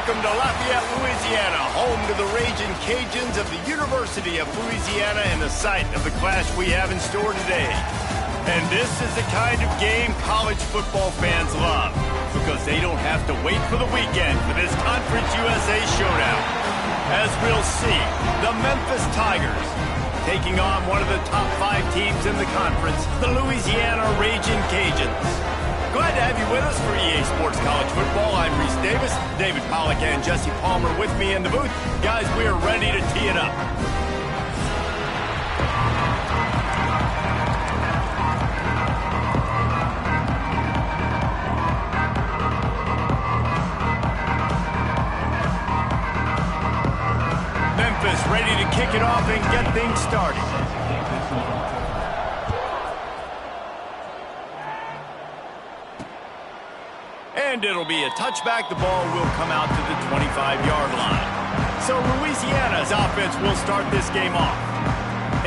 welcome to Lafayette, Louisiana, home to the Raging Cajuns of the University of Louisiana and the site of the clash we have in store today. And this is the kind of game college football fans love, because they don't have to wait for the weekend for this Conference USA showdown. As we'll see, the Memphis Tigers taking on one of the top 5 teams in the conference, the Louisiana Raging Cajuns. Glad to have you with us for EA Sports College Football. I'm Reese Davis, David Pollack and Jesse Palmer with me in the booth. Guys, we are ready to tee it up. Memphis ready to kick it off and get things started. And it'll be a touchback. The ball will come out to the 25-yard line. So Louisiana's offense will start this game off.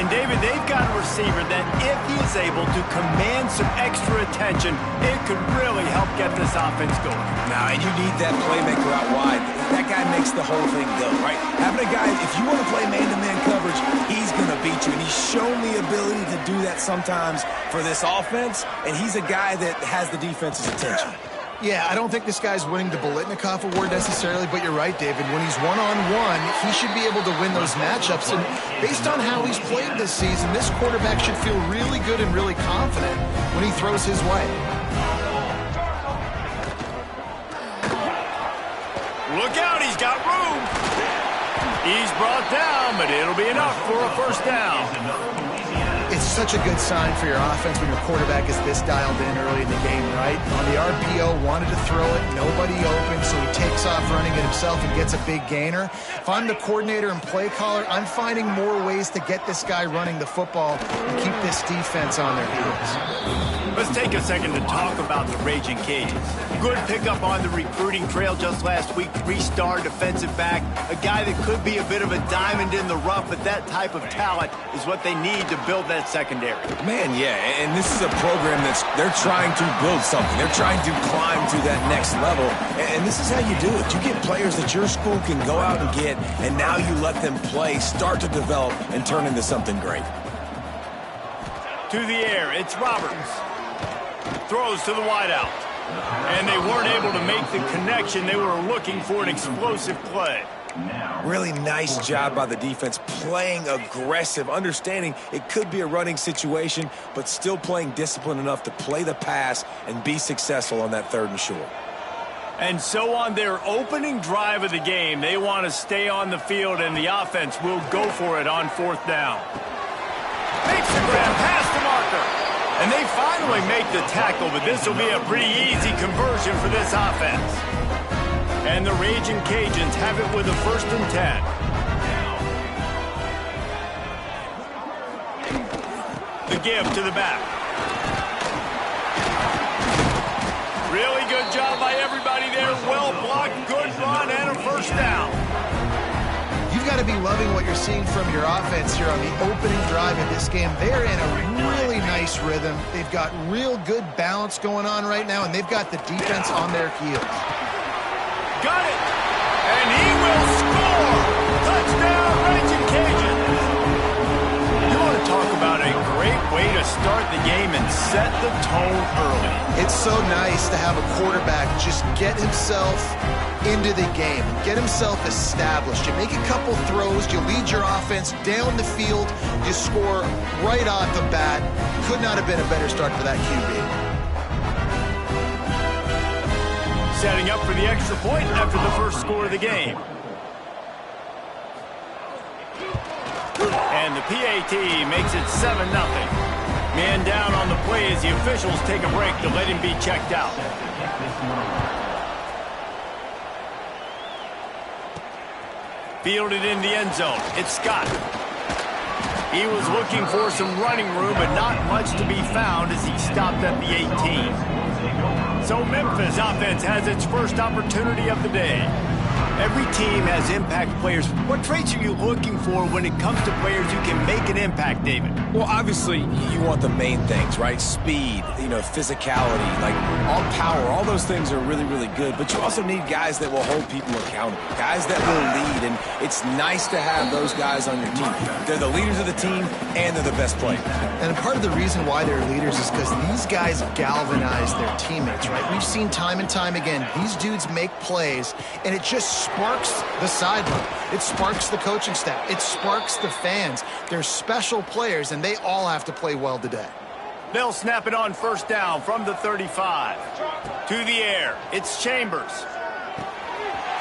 And David, they've got a receiver that if he is able to command some extra attention, it could really help get this offense going. Now, and you need that playmaker out wide. That guy makes the whole thing go, right? Having a guy, if you want to play man-to-man coverage, he's going to beat you. And he's shown the ability to do that sometimes for this offense. And he's a guy that has the defense's attention. Yeah, I don't think this guy's winning the Bolitnikoff Award necessarily, but you're right, David. When he's one-on-one, he should be able to win those matchups. And based on how he's played this season, this quarterback should feel really good and really confident when he throws his way. Look out, he's got room. He's brought down, but it'll be enough for a first down. It's such a good sign for your offense when your quarterback is this dialed in early in the game, right? On the RPO, wanted to throw it, nobody open, so he takes off running it himself and gets a big gainer. If I'm the coordinator and play caller, I'm finding more ways to get this guy running the football and keep this defense on their heels. Let's take a second to talk about the Raging Cajuns. Good pickup on the recruiting trail just last week. 3-star defensive back, a guy that could be a bit of a diamond in the rough, but that type of talent is what they need to build that secondary. Man, yeah, and this is a program they're trying to build something. They're trying to climb to that next level, and this is how you do it. You get players that your school can go out and get, and now you let them play, start to develop, and turn into something great. To the air, it's Roberts. Throws to the wideout. And they weren't able to make the connection. They were looking for an explosive play. Really nice job by the defense, playing aggressive, understanding it could be a running situation, but still playing disciplined enough to play the pass and be successful on that 3rd and short. And so on their opening drive of the game, they want to stay on the field, and the offense will go for it on 4th down. Makes the grab past the marker. And they finally make the tackle, but this will be a pretty easy conversion for this offense. And the Raging Cajuns have it with a 1st and 10. The give to the back. Really good job by everybody there. Well blocked, good run, and a 1st down. You've got to be loving what you're seeing from your offense here on the opening drive of this game. They're in a really nice rhythm. They've got real good balance going on right now, and they've got the defense on their heels. Got it! And he will score! Touchdown, Raging Cajuns! You want to talk about a great way to start the game and set the tone early. It's so nice to have a quarterback just get himself into the game, get himself established. You make a couple throws, you lead your offense down the field, you score right off the bat. Could not have been a better start for that QB. Setting up for the extra point after the first score of the game. And the PAT makes it 7-0. Man down on the play as the officials take a break to let him be checked out. Fielded in the end zone. It's Scott. He was looking for some running room, but not much to be found as he stopped at the 18. So Memphis offense has its first opportunity of the day. Every team has impact players. What traits are you looking for when it comes to players who can make an impact, David? Well, obviously, you want the main things, right? Speed, physicality, like all power, all those things are really, really good. But you also need guys that will hold people accountable, guys that will lead. And it's nice to have those guys on your team. They're the leaders of the team, and they're the best players. And part of the reason why they're leaders is because these guys galvanize their teammates, right? We've seen time and time again, these dudes make plays, and it just sparks the sideline. It sparks the coaching staff. It sparks the fans. They're special players, and they all have to play well today. They'll snap it on first down from the 35. To the air. It's Chambers.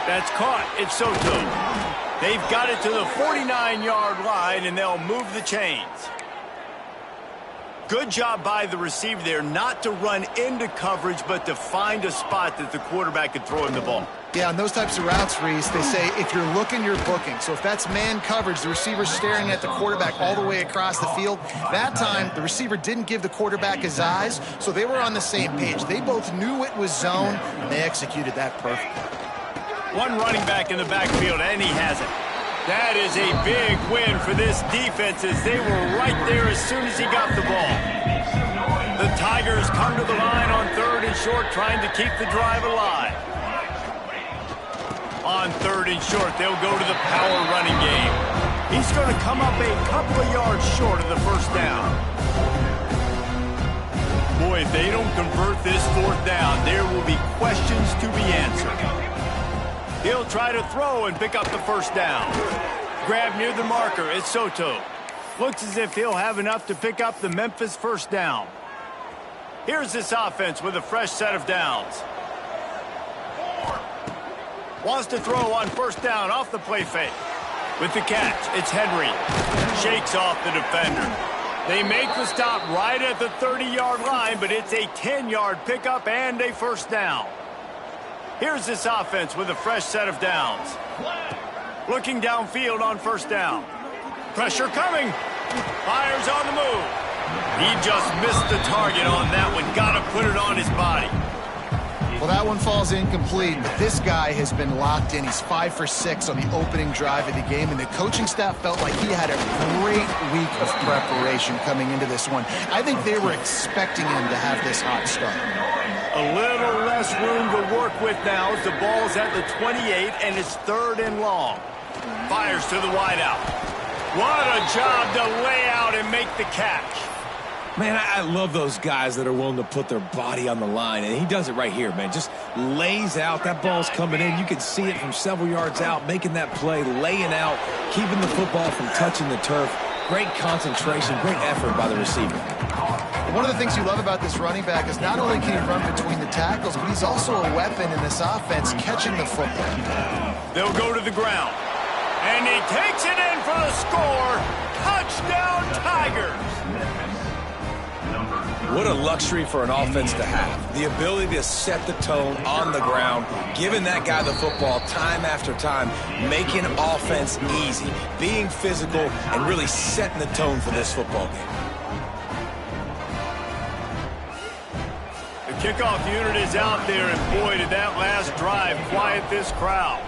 That's caught. It's Soto. They've got it to the 49-yard line, and they'll move the chains. Good job by the receiver there not to run into coverage, but to find a spot that the quarterback could throw him the ball. Yeah, on those types of routes, Reese, they say if you're looking, you're booking. So if that's man coverage, the receiver's staring at the quarterback all the way across the field. That time, the receiver didn't give the quarterback his eyes, so they were on the same page. They both knew it was zone, and they executed that perfectly. One running back in the backfield, and he has it. That is a big win for this defense as they were right there as soon as he got the ball. The Tigers come to the line on 3rd and short, trying to keep the drive alive. On 3rd and short, they'll go to the power running game. He's going to come up a couple of yards short of the first down. Boy, if they don't convert this 4th down, there will be questions to be answered. He'll try to throw and pick up the first down. Grab near the marker. It's Soto. Looks as if he'll have enough to pick up the Memphis first down. Here's this offense with a fresh set of downs. Wants to throw on first down off the play fake. With the catch, it's Henry. Shakes off the defender. They make the stop right at the 30-yard line, but it's a 10-yard pickup and a first down. Here's this offense with a fresh set of downs. Looking downfield on first down. Pressure coming. Fires on the move. He just missed the target on that one. Got to put it on his body. Well, that one falls incomplete, but this guy has been locked in. He's 5 for 6 on the opening drive of the game, and the coaching staff felt like he had a great week of preparation coming into this one. I think they were expecting him to have this hot start. A little less room to work with now as the ball's at the 28 and it's 3rd and long. Fires to the wideout. What a job to lay out and make the catch. Man, I love those guys that are willing to put their body on the line, and he does it right here, man. Just lays out. That ball's coming in. You can see it from several yards out, making that play, laying out, keeping the football from touching the turf. Great concentration, great effort by the receiver. One of the things you love about this running back is not only can he run between the tackles, but he's also a weapon in this offense catching the football. They'll go to the ground. And he takes it in for the score. Touchdown, Tigers. What a luxury for an offense to have. The ability to set the tone on the ground, giving that guy the football time after time, making offense easy, being physical, and really setting the tone for this football game. The kickoff unit is out there, and boy, did that last drive quiet this crowd.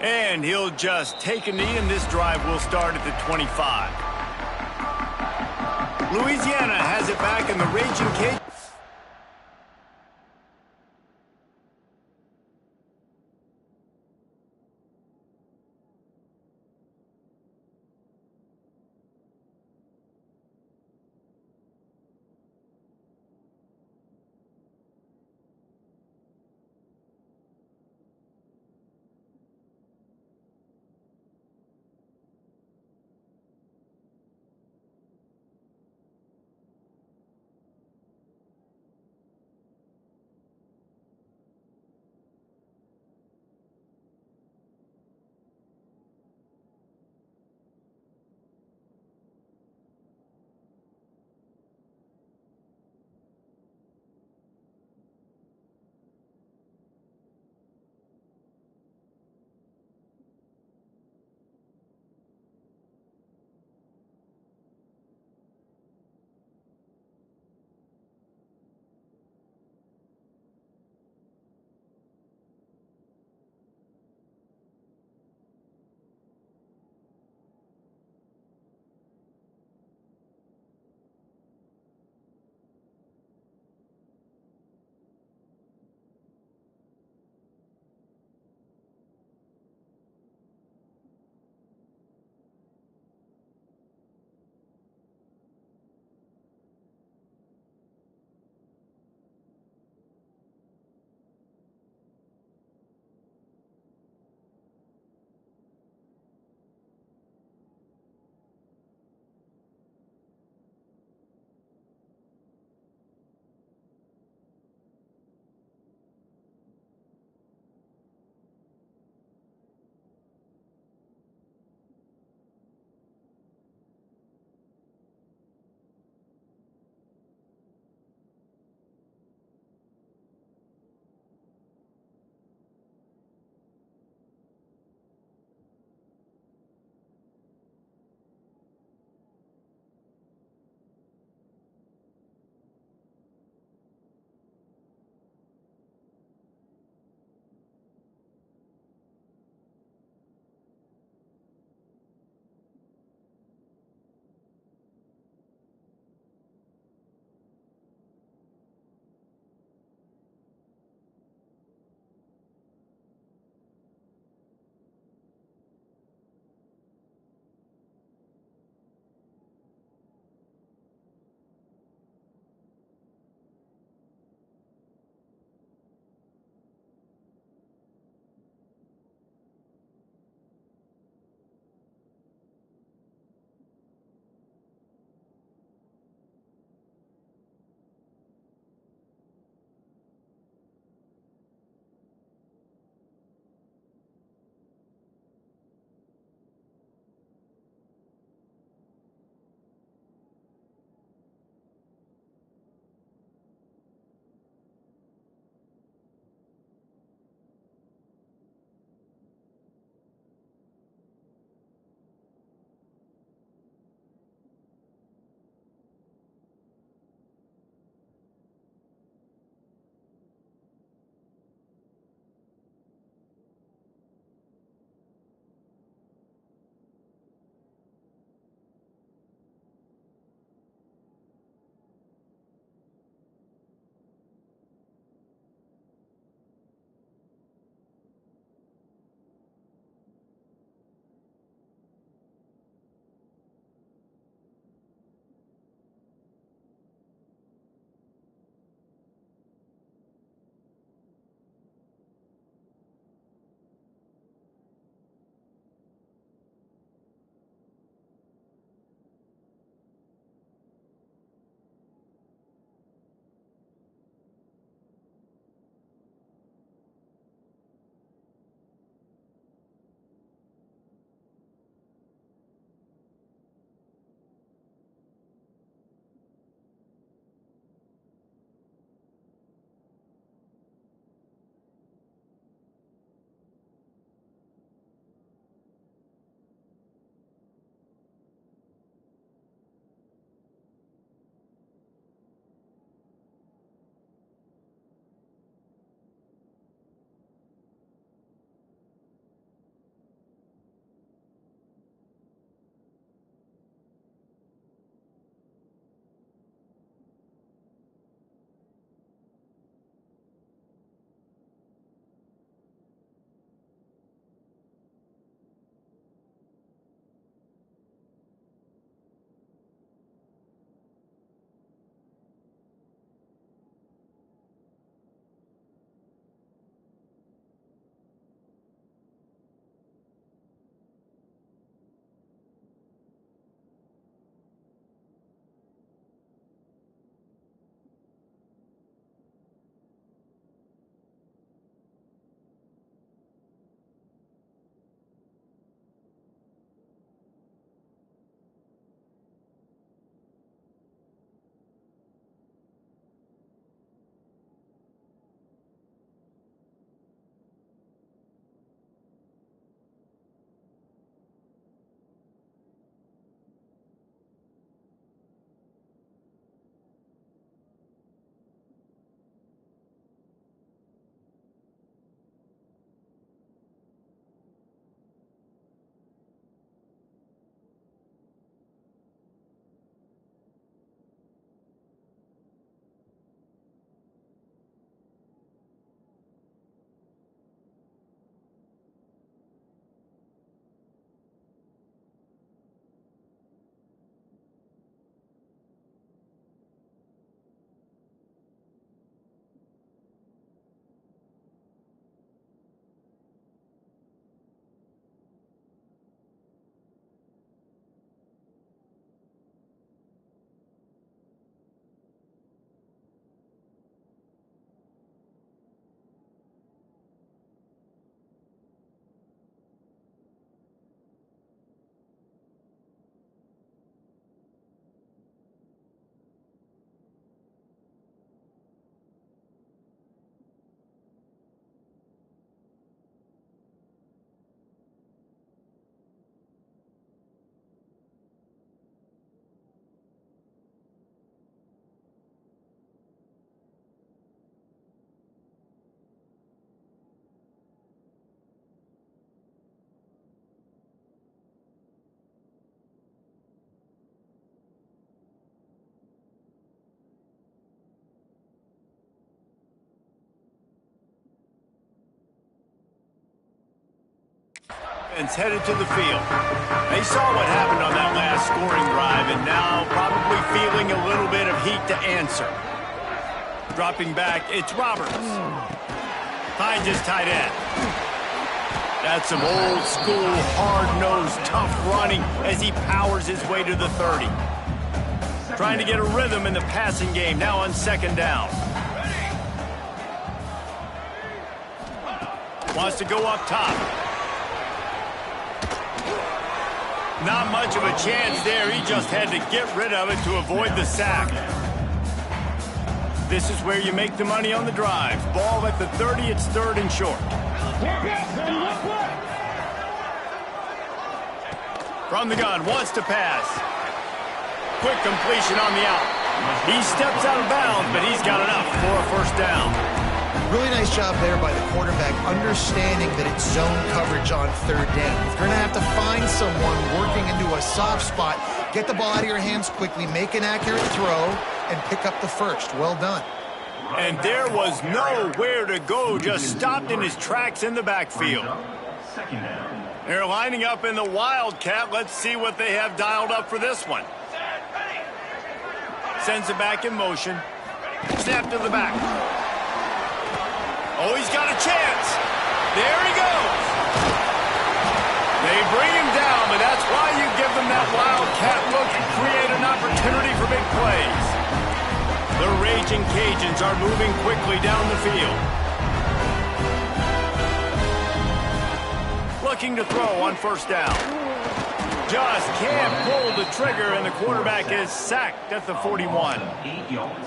And he'll just take a knee, and this drive will start at the 25. Louisiana has it back in the Raging Cage. And headed to the field. They saw what happened on that last scoring drive and now probably feeling a little bit of heat to answer. Dropping back, it's Roberts. Finds his tight end. That's some old school, hard-nosed, tough running as he powers his way to the 30. Trying to get a rhythm in the passing game, now on second down. Wants to go up top. Not much of a chance there. He just had to get rid of it to avoid the sack. This is where you make the money on the drive. Ball at the 30, it's third and short. From the gun, wants to pass. Quick completion on the out. He steps out of bounds, but he's got enough for a first down. Really nice job there by the quarterback, understanding that it's zone coverage on third down. If you're going to have to find someone working into a soft spot, get the ball out of your hands quickly, make an accurate throw, and pick up the first. Well done. And there was nowhere to go, just stopped in his tracks in the backfield. They're lining up in the Wildcat. Let's see what they have dialed up for this one. Sends it back in motion. Snap to the back. Oh, he's got a chance. There he goes. They bring him down, but that's why you give them that Wildcat look and create an opportunity for big plays. The Raging Cajuns are moving quickly down the field. Looking to throw on first down. Just can't pull the trigger, and the quarterback is sacked at the 41.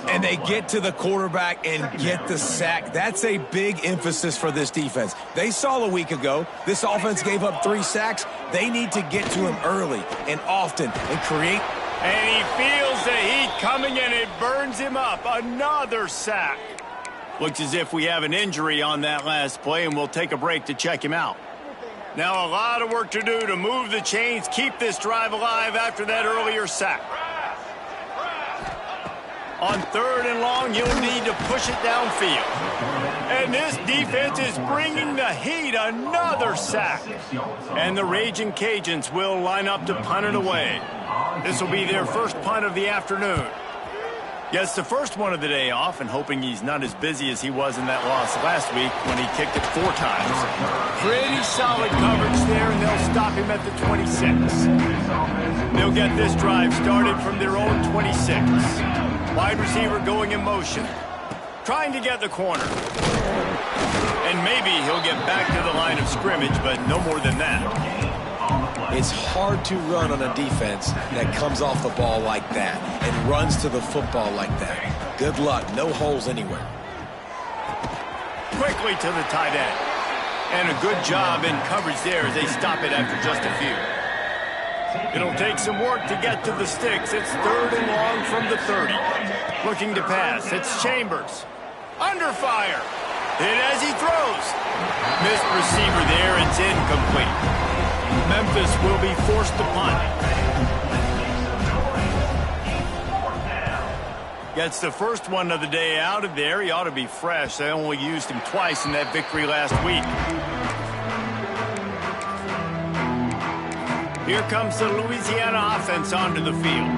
And they get to the quarterback and get the sack. That's a big emphasis for this defense. They saw a week ago, this offense gave up 3 sacks. They need to get to him early and often and create. And he feels the heat coming, and it burns him up. Another sack. Looks as if we have an injury on that last play, and we'll take a break to check him out. Now a lot of work to do to move the chains, keep this drive alive after that earlier sack. On third and long, you'll need to push it downfield. And this defense is bringing the heat. Another sack. And the Raging Cajuns will line up to punt it away. This will be their first punt of the afternoon. Gets the first one of the day off, and hoping he's not as busy as he was in that loss last week when he kicked it 4 times. Pretty solid coverage there, and they'll stop him at the 26. They'll get this drive started from their own 26. Wide receiver going in motion. Trying to get the corner. And maybe he'll get back to the line of scrimmage, but no more than that. It's hard to run on a defense that comes off the ball like that and runs to the football like that. Good luck. No holes anywhere. Quickly to the tight end. And a good job in coverage there as they stop it after just a few. It'll take some work to get to the sticks. It's third and long from the 30. Looking to pass. It's Chambers. Under fire. Hit as he throws. Missed receiver there. It's incomplete. Memphis will be forced to punt. Gets the first one of the day out of there. He ought to be fresh. They only used him twice in that victory last week. Here comes the Louisiana offense onto the field.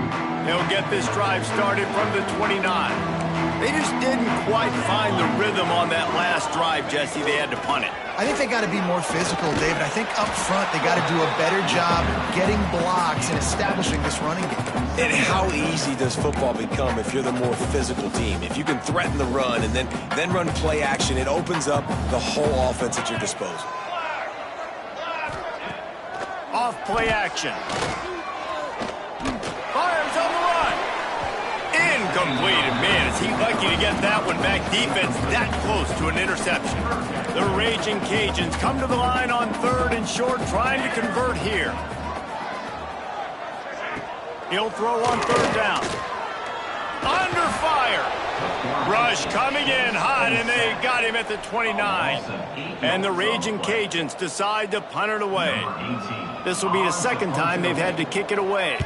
They'll get this drive started from the 29. They just didn't quite find the rhythm on that last drive, Jesse. They had to punt it. I think they got to be more physical, David. I think up front they got to do a better job getting blocks and establishing this running game. And how easy does football become if you're the more physical team? If you can threaten the run and then run play action, it opens up the whole offense at your disposal. Off play action. Fires on the run. Incomplete. Man, is he lucky to get that one back. Defense that close to an interception. The Raging Cajuns come to the line on third and short, trying to convert here. He'll throw on third down. Under fire. Rush coming in hot, and they got him at the 29. And the Raging Cajuns decide to punt it away. This will be the second time they've had to kick it away.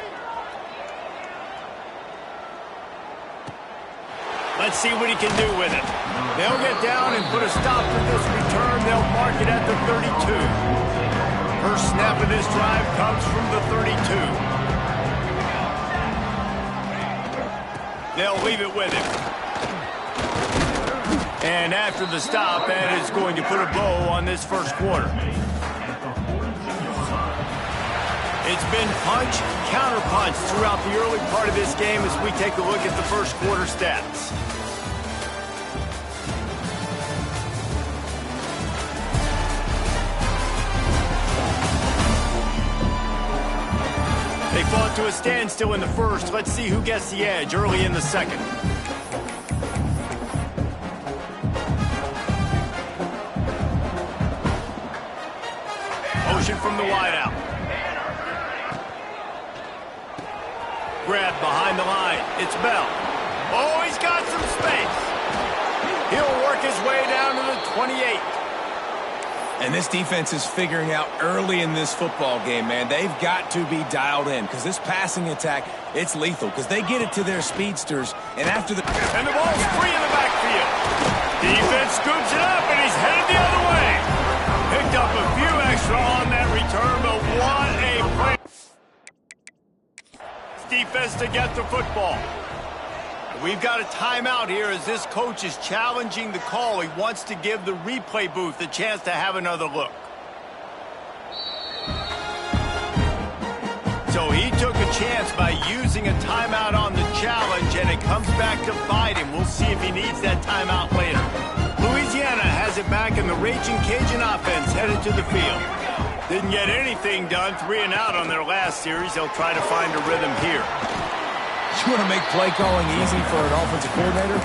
Let's see what he can do with it. They'll get down and put a stop to this return. They'll mark it at the 32. First snap of this drive comes from the 32. They'll leave it with him. And after the stop, that is going to put a bow on this first quarter. It's been punch, counter-punch throughout the early part of this game as we take a look at the first quarter stats. They fought to a standstill in the first. Let's see who gets the edge early in the second. Motion from the wideout. Grab behind the line. It's Bell. Oh, he's got some space. He'll work his way down to the 28. And this defense is figuring out early in this football game, man. They've got to be dialed in because this passing attack, it's lethal because they get it to their speedsters. And after the... And the ball's free in the backfield. Defense scoops it up, and he's headed the other way. Picked up a few extra on that return, but what a play. Defense to get the football. We've got a timeout here as this coach is challenging the call. He wants to give the replay booth a chance to have another look. So he took a chance by using a timeout on the challenge, and it comes back to bite him. We'll see if he needs that timeout later. Louisiana has it back, and the Raging Cajun offense headed to the field. Didn't get anything done, 3 and out on their last series. They'll try to find a rhythm here. You want to make play calling easy for an offensive coordinator?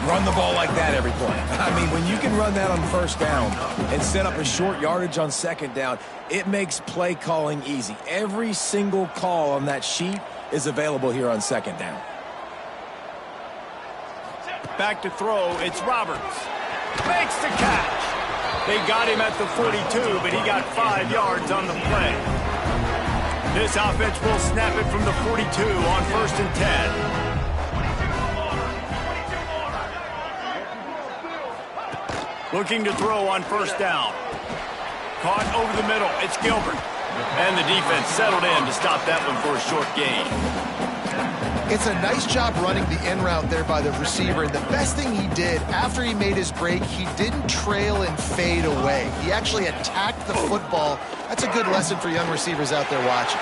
Run the ball like that every play. I mean, when you can run that on first down and set up a short yardage on second down, it makes play calling easy. Every single call on that sheet is available here on second down. Back to throw, it's Roberts. Makes the catch. They got him at the 42, but he got 5 yards on the play. This offense will snap it from the 42 on 1st and 10. Looking to throw on 1st down. Caught over the middle. It's Gilbert. And the defense settled in to stop that one for a short gain. It's a nice job running the in route there by the receiver. And the best thing he did after he made his break, he didn't trail and fade away. He actually attacked the football. That's a good lesson for young receivers out there watching.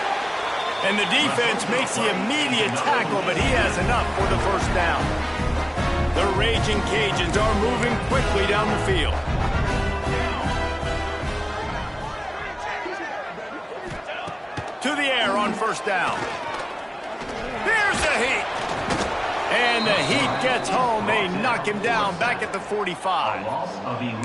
And the defense makes the immediate tackle, but he has enough for the 1st down. The Raging Cajuns are moving quickly down the field. To the air on 1st down. Here's the heat. And the Heat gets home. They knock him down back at the 45.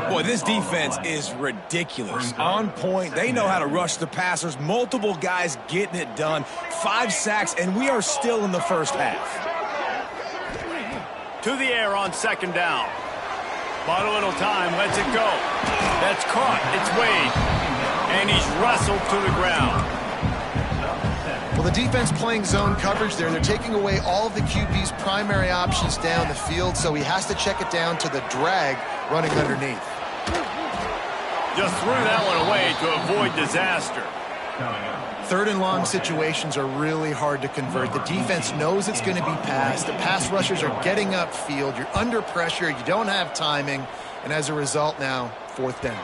Boy, this defense is ridiculous. On point. They know how to rush the passers. Multiple guys getting it done. 5 sacks, and we are still in the first half. To the air on 2nd down. Bought a little time. Lets it go. That's caught. It's Wade. And he's wrestled to the ground. Well, the defense playing zone coverage there. They're taking away all of the QB's primary options down the field, so he has to check it down to the drag running underneath. Just threw that one away to avoid disaster. 3rd and long situations are really hard to convert. The defense knows it's going to be passed. The pass rushers are getting upfield. You're under pressure. You don't have timing. And as a result now, 4th down.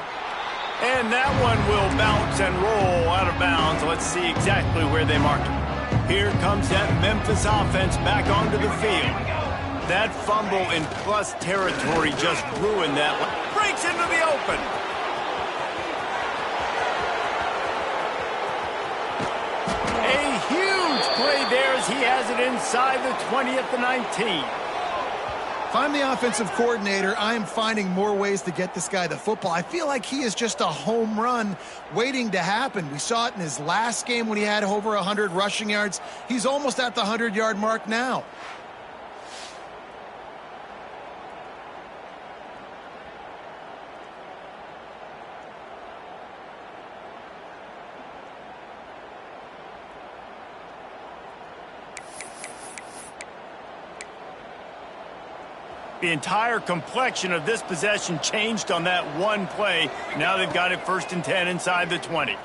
And that one will bounce and roll out of bounds. Let's see exactly where they marked him. Here comes that Memphis offense back onto the field. That fumble in plus territory just ruined that one. Breaks into the open. A huge play there as he has it inside the 20 at the 19. If I'm the offensive coordinator, I am finding more ways to get this guy the football. I feel like he is just a home run waiting to happen. We saw it in his last game when he had over 100 rushing yards. He's almost at the 100-yard mark now. The entire complexion of this possession changed on that one play. Now they've got it 1st and 10 inside the 20.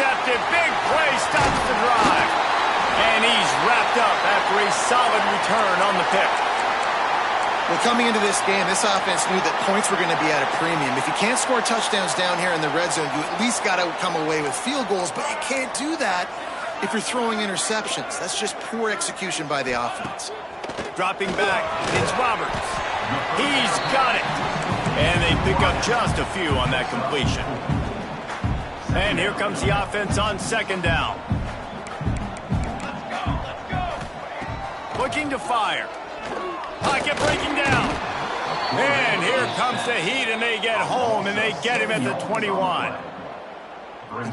intercepted. Big play stops the drive. And he's wrapped up after a solid return on the pick. Well, coming into this game, this offense knew that points were going to be at a premium. If you can't score touchdowns down here in the red zone, you at least got to come away with field goals, but you can't do that if you're throwing interceptions. That's just poor execution by the offense. Dropping back, it's Roberts. He's got it. And they pick up just a few on that completion. And here comes the offense on second down. Looking to fire. Pocket breaking down. And here comes the heat, and they get home, and they get him at the 21.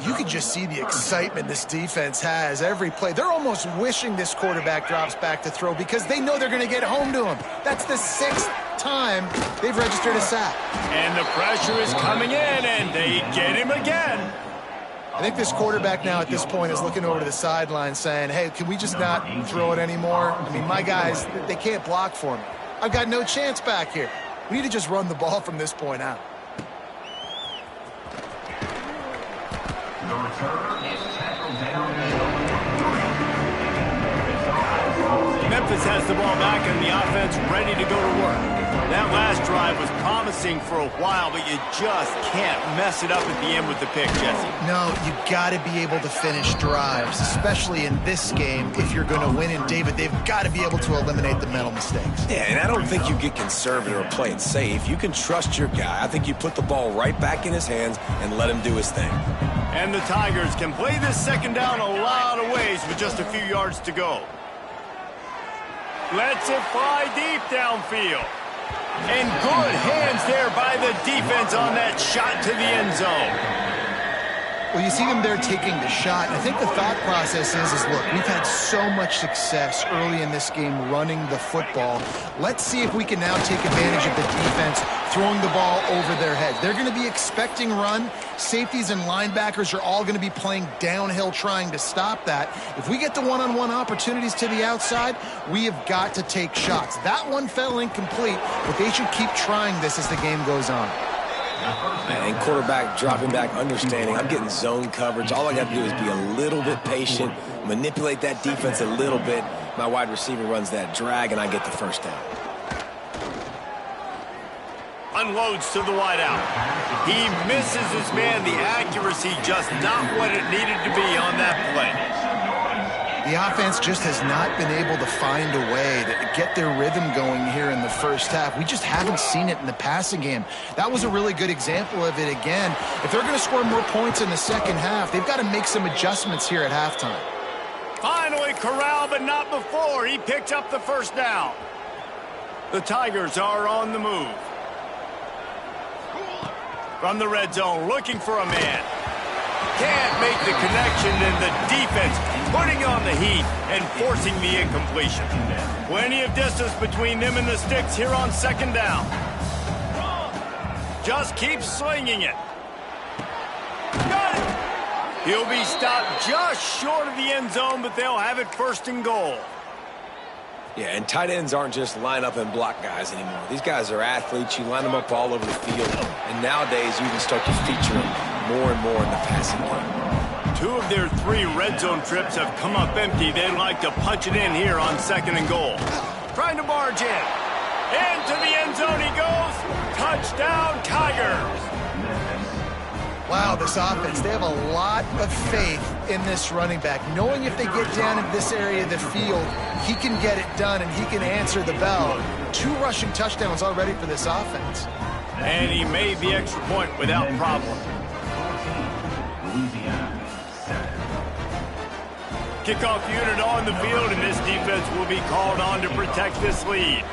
You can just see the excitement this defense has every play. They're almost wishing this quarterback drops back to throw because they know they're going to get home to him. That's the 6th time they've registered a sack. And the pressure is coming in, and they get him again. I think this quarterback now at this point is looking over to the sideline saying, hey, can we just not throw it anymore? I mean, my guys, they can't block for me. I've got no chance back here. We need to just run the ball from this point out. Memphis has the ball back and the offense ready to go to work. That last drive was promising for a while, but you just can't mess it up at the end with the pick, Jesse. No, you got to be able to finish drives, especially in this game if you're going to win. And, David, they've got to be able to eliminate the mental mistakes. Yeah, and I don't think you get conservative or play it safe. You can trust your guy. I think you put the ball right back in his hands and let him do his thing. And the Tigers can play this second down a lot of ways with just a few yards to go. Lets it fly deep downfield. And good hands there by the defense on that shot to the end zone. Well, you see them there taking the shot. I think the thought process is look, we've had so much success early in this game running the football. Let's see if we can now take advantage of the defense throwing the ball over their heads. They're going to be expecting run. Safeties and linebackers are all going to be playing downhill trying to stop that. If we get the one-on-one opportunities to the outside, we have got to take shots. That one fell incomplete, but they should keep trying this as the game goes on. And quarterback dropping back, understanding I'm getting zone coverage. All I got to do is be a little bit patient, manipulate that defense a little bit. My wide receiver runs that drag, and I get the first down. Unloads to the wideout. He misses his man. The accuracy just not what it needed to be on that play. The offense just has not been able to find a way to get their rhythm going here in the first half. We just haven't seen it in the passing game. That was a really good example of it again. If they're going to score more points in the second half, they've got to make some adjustments here at halftime. Finally corralled, but not before. He picked up the first down. The Tigers are on the move. From the red zone, looking for a man. Can't make the connection, and the defense putting on the heat and forcing the incompletion. Plenty of distance between them and the sticks here on second down. Just keep slinging it. Got it! He'll be stopped just short of the end zone, but they'll have it first and goal. Yeah, and tight ends aren't just line up and block guys anymore. These guys are athletes. You line them up all over the field. And nowadays, you can start to feature them more and more in the passing game. 2 of their 3 red zone trips have come up empty. They'd like to punch it in here on second and goal. Trying to barge in. Into the end zone he goes. Touchdown, Tigers. Wow, this offense, they have a lot of faith in this running back. Knowing if they get down in this area of the field, he can get it done and he can answer the bell. 2 rushing touchdowns already for this offense. And he made the extra point without problem. Kickoff unit on the field, and this defense will be called on to protect this lead.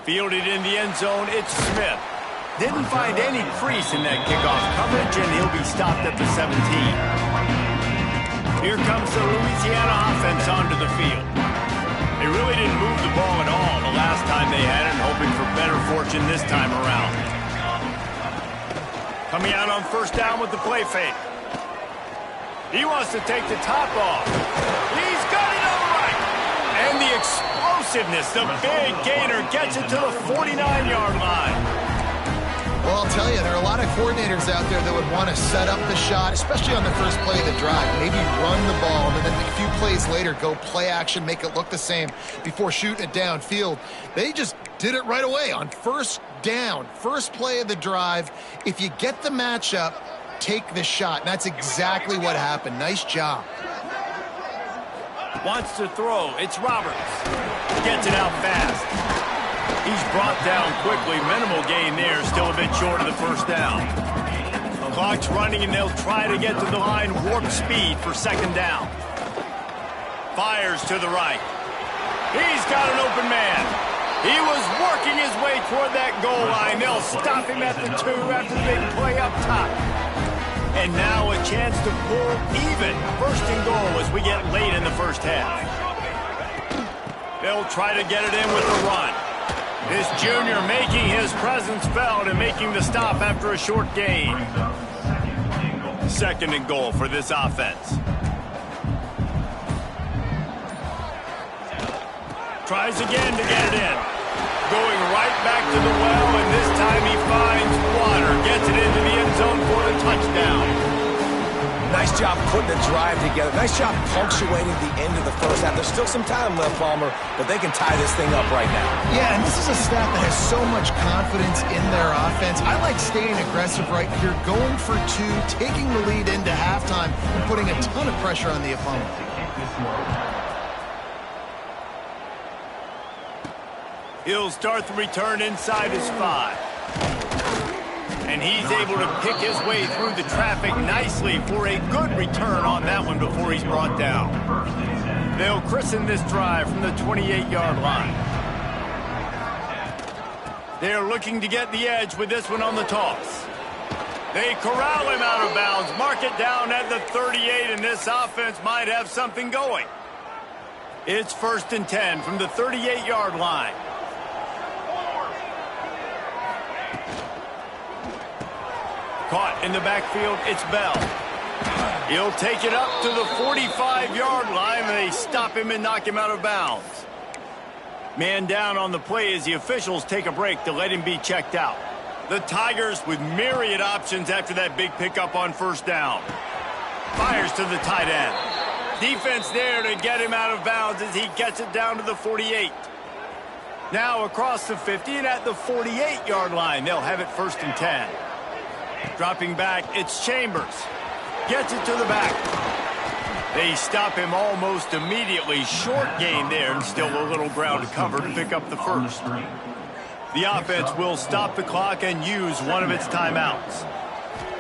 Fielded in the end zone, it's Smith. Didn't find any crease in that kickoff coverage, and he'll be stopped at the 17. Here comes the Louisiana offense onto the field. They really didn't move the ball at all the last time they had it, hoping for better fortune this time around. Coming out on first down with the play fake. He wants to take the top off. He's got it all right. And the explosive explosiveness. The big gainer gets it to the 49-yard line. Well, I'll tell you, there are a lot of coordinators out there that would want to set up the shot, especially on the first play of the drive. Maybe run the ball, and then a few plays later, go play action, make it look the same before shooting it downfield. They just did it right away on first down, first play of the drive. If you get the matchup, take the shot. And that's exactly what happened. Nice job. Wants to throw. It's Roberts. Gets it out fast. He's brought down quickly. Minimal gain there. Still a bit short of the first down. The clock's running, and they'll try to get to the line. Warp speed for second down. Fires to the right. He's got an open man. He was working his way toward that goal line. They'll stop him at the 2 after the big play up top. And now a chance to pull even. First and goal as we get late in the first half. They'll try to get it in with the run. This junior making his presence felt and making the stop after a short gain. Second and goal for this offense. Tries again to get it in. Going right back to the well, and this time he finds water. Gets it into the end zone for the touchdown. Nice job putting the drive together. Nice job punctuating the end of the first half. There's still some time left, Palmer, but they can tie this thing up right now. Yeah, and this is a staff that has so much confidence in their offense. I like staying aggressive right here, going for 2, taking the lead into halftime, and putting a ton of pressure on the opponent. He'll start the return inside his 5. And he's able to pick his way through the traffic nicely for a good return on that one before he's brought down. They'll christen this drive from the 28-yard line. They're looking to get the edge with this one on the toss. They corral him out of bounds, mark it down at the 38, and this offense might have something going. It's 1st and 10 from the 38-yard line. Caught in the backfield, it's Bell. He'll take it up to the 45-yard line, and they stop him and knock him out of bounds. Man down on the play as the officials take a break to let him be checked out. The Tigers with myriad options after that big pickup on first down. Fires to the tight end. Defense there to get him out of bounds as he gets it down to the 48. Now across the 50 and at the 48-yard line, they'll have it 1st and 10. Dropping back, it's Chambers. Gets it to the back. They stop him almost immediately. Short gain there, and still a little ground to cover to pick up the first. The offense will stop the clock and use one of its timeouts.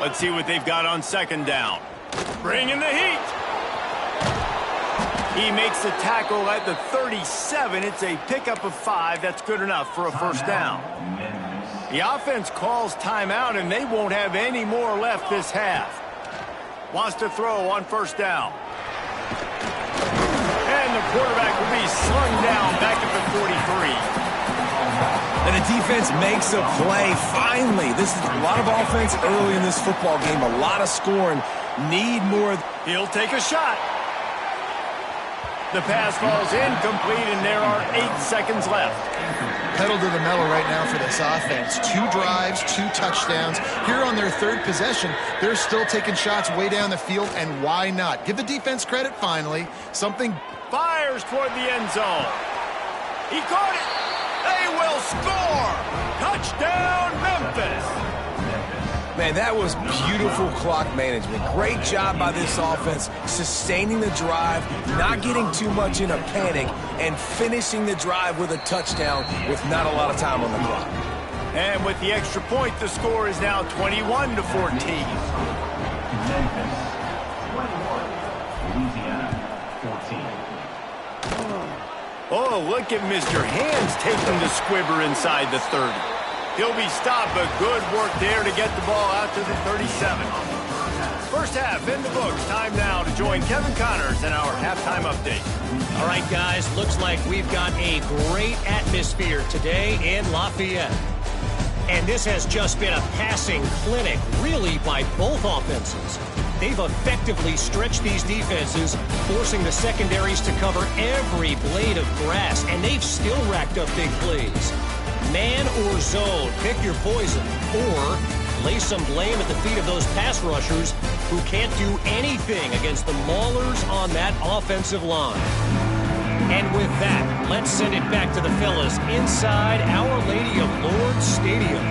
Let's see what they've got on second down. Bringing the heat. He makes the tackle at the 37. It's a pickup of 5. That's good enough for a first down. The offense calls timeout, and they won't have any more left this half. Wants to throw on first down. And the quarterback will be slung down back at the 43. And the defense makes a play. Finally, this is a lot of offense early in this football game. A lot of scoring. Need more. He'll take a shot. The pass falls incomplete, and there are 8 seconds left. Pedal to the metal right now for this offense. 2 drives, 2 touchdowns. Here on their 3rd possession, they're still taking shots way down the field, and why not? Give the defense credit finally. Something fires toward the end zone. He caught it. They will score. Touchdown, Memphis. Man, that was beautiful clock management. Great job by this offense, sustaining the drive, not getting too much in a panic, and finishing the drive with a touchdown with not a lot of time on the clock. And with the extra point, the score is now 21-14. Memphis, 21, Louisiana, 14. Oh, look at Mr. Hands taking the squibber inside the 30. He'll be stopped, but good work there to get the ball out to the 37. First half in the books. Time now to join Kevin Connors in our halftime update. All right, guys, looks like we've got a great atmosphere today in Lafayette. And this has just been a passing clinic, really, by both offenses. they've effectively stretched these defenses, forcing the secondaries to cover every blade of grass, and they've still racked up big plays. Man or zone, pick your poison, or lay some blame at the feet of those pass rushers who can't do anything against the maulers on that offensive line. And with that, let's send it back to the fellas inside Our Lady of Lourdes Stadium.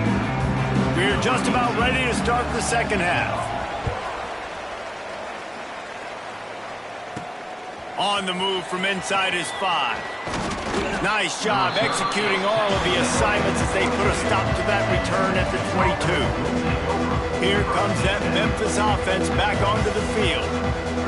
We're just about ready to start the second half. On the move from inside his 5. Nice job executing all of the assignments as they put a stop to that return at the 22. Here comes that Memphis offense back onto the field.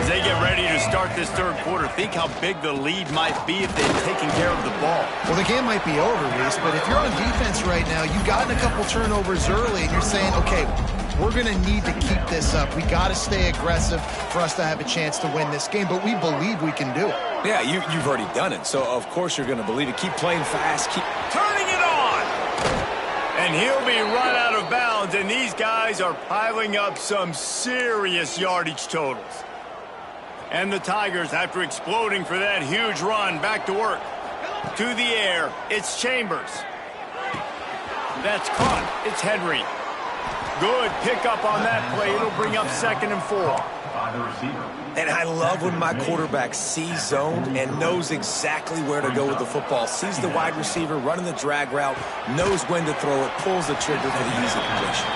As they get ready to start this third quarter, think how big the lead might be if they'd taken care of the ball. Well, the game might be over, Reese, but if you're on defense right now, you've gotten a couple turnovers early, and you're saying, okay, we're going to need to keep this up. We got to stay aggressive for us to have a chance to win this game, but we believe we can do it. Yeah, you've already done it, so of course you're going to believe it. Keep playing fast. Keep turning it on. And he'll be run out of bounds, and these guys are piling up some serious yardage totals. And the Tigers, after exploding for that huge run, back to work. To the air, it's Chambers. That's caught. It's Henry. Good pickup on that play. It'll bring up 2nd and 4. And I love when my quarterback sees zone and knows exactly where to go with the football. Sees the wide receiver running the drag route, knows when to throw it, pulls the trigger for the easy completion.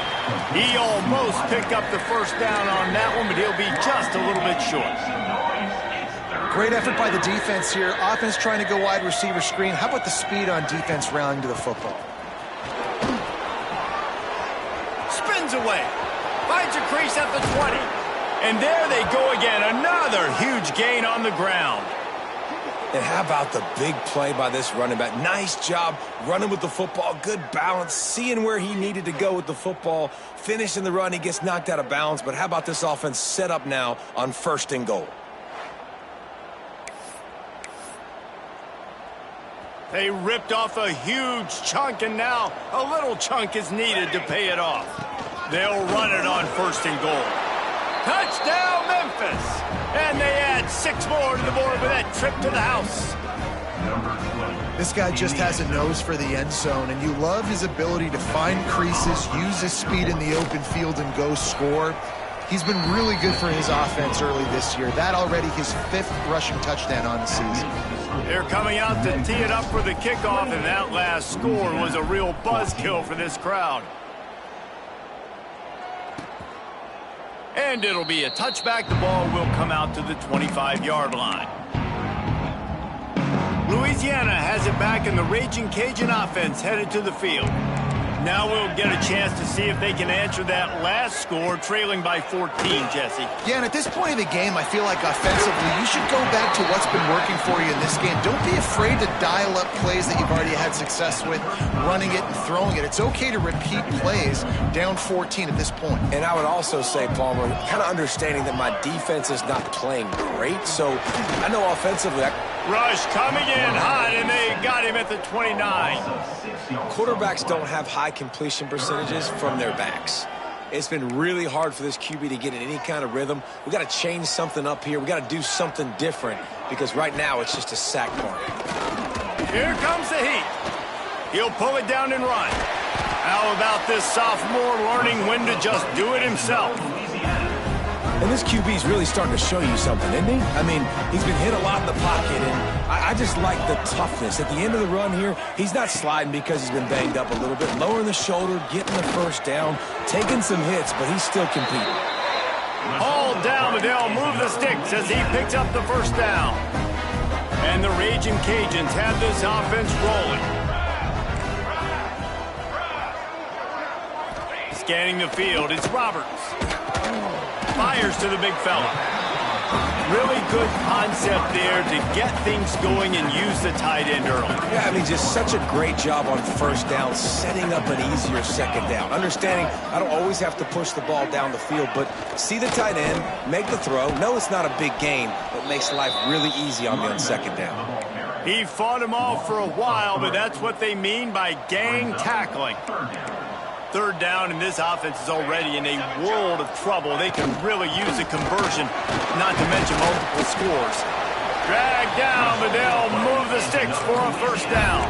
He almost picked up the first down on that one, but he'll be just a little bit short. Great effort by the defense here. Offense trying to go wide receiver screen. How about the speed on defense rallying to the football? Spins away. Finds a crease at the 20. And there they go again. Another huge gain on the ground. And how about the big play by this running back? Nice job running with the football. Good balance. Seeing where he needed to go with the football. Finishing the run. He gets knocked out of bounds. But how about this offense set up now on 1st and goal? They ripped off a huge chunk, and now a little chunk is needed to pay it off. They'll run it on 1st and goal. Touchdown, Memphis! And they add 6 more to the board with that trip to the house. This guy just has a nose for the end zone, and you love his ability to find creases, use his speed in the open field, and go score. He's been really good for his offense early this year. That already his 5th rushing touchdown on the season. They're coming out to tee it up for the kickoff, and that last score was a real buzzkill for this crowd. And it'll be a touchback. The ball will come out to the 25-yard line. Louisiana has it back, and the Raging Cajun offense headed to the field. Now we'll get a chance to see if they can answer that last score, trailing by 14, Jesse. Yeah, and at this point in the game, I feel like offensively, you should go back to what's been working for you in this game. Don't be afraid to dial up plays that you've already had success with, running it and throwing it. It's okay to repeat plays down 14 at this point. And I would also say, Palmer, kind of understanding that my defense is not playing great, so I know offensively Rush coming in hot, and they got him at the 29. Quarterbacks don't have high completion percentages from their backs. It's been really hard for this QB to get in any kind of rhythm. We got to change something up here. We got to do something different because right now it's just a sack party. Here comes the heat. He'll pull it down and run. How about this sophomore learning when to just do it himself? And this QB's really starting to show you something, isn't he? I mean, he's been hit a lot in the pocket, and I just like the toughness. At the end of the run here, he's not sliding because he's been banged up a little bit. Lowering the shoulder, getting the first down, taking some hits, but he's still competing. All down, but they'll move the sticks as he picks up the first down. And the Raging Cajuns have this offense rolling. Scanning the field, it's Roberts. Fires to the big fella. Really good concept there to get things going and use the tight end early. Yeah, I mean, just such a great job on first down, setting up an easier second down. Understanding I don't always have to push the ball down the field, but see the tight end, make the throw. No, it's not a big gain, but makes life really easy on me on second down. He fought him off for a while, but that's what they mean by gang tackling. Third down, and this offense is already in a world of trouble. They can really use a conversion, not to mention multiple scores. Drag down, but they'll move the sticks for a first down.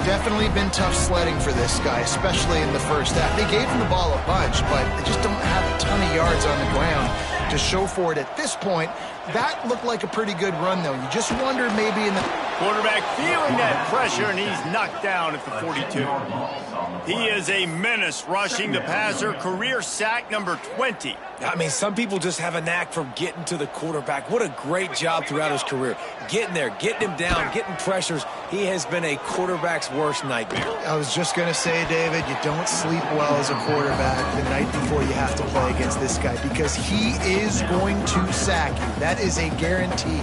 Definitely been tough sledding for this guy, especially in the first half. They gave him the ball a bunch, but they just don't have a ton of yards on the ground to show for it at this point. That looked like a pretty good run, though. You just wonder maybe in the... Quarterback feeling that pressure, and he's knocked down at the 42. He is a menace rushing the passer, career sack number 20. I mean, some people just have a knack for getting to the quarterback. What a great job throughout his career. Getting there, getting him down, getting pressures. He has been a quarterback's worst nightmare. I was just going to say, David, you don't sleep well as a quarterback the night before you have to play against this guy because he is going to sack you. That is a guarantee.